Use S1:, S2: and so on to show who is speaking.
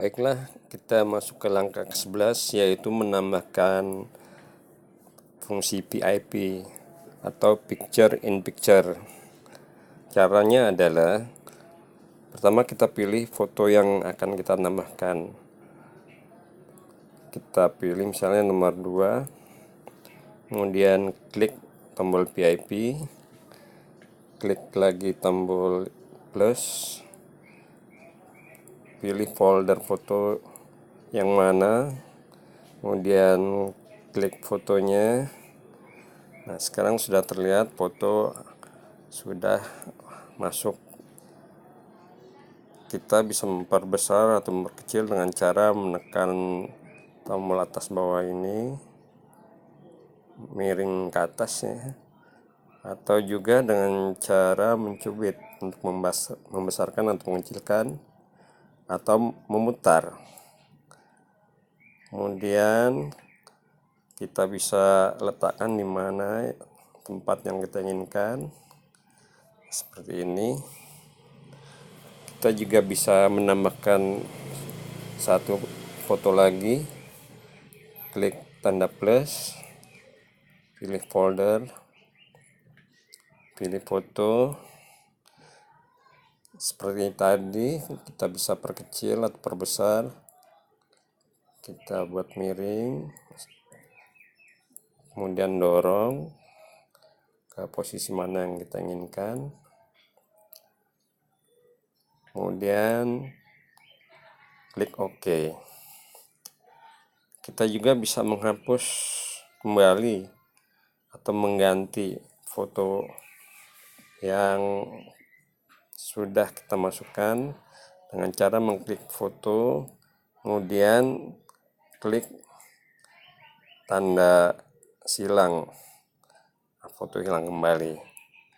S1: Baiklah, kita masuk ke langkah ke-11, yaitu menambahkan fungsi PIP atau Picture in Picture. Caranya adalah, pertama kita pilih foto yang akan kita tambahkan. Kita pilih misalnya nomor 2, kemudian klik tombol PIP, klik lagi tombol plus, pilih folder foto yang mana, kemudian klik fotonya. Nah, sekarang sudah terlihat foto sudah masuk. Kita bisa memperbesar atau memperkecil dengan cara menekan tombol atas bawah ini, miring ke atas ya, atau juga dengan cara mencubit untuk membesarkan atau mengecilkan, atau memutar. Kemudian kita bisa letakkan di mana tempat yang kita inginkan, seperti ini. Kita juga bisa menambahkan satu foto lagi, klik tanda plus, pilih folder, pilih foto. Seperti tadi, kita bisa perkecil atau perbesar. Kita buat miring, kemudian dorong ke posisi mana yang kita inginkan, kemudian klik OK. Kita juga bisa menghapus kembali atau mengganti foto yang sudah kita masukkan dengan cara mengklik foto, kemudian klik tanda silang, foto hilang kembali.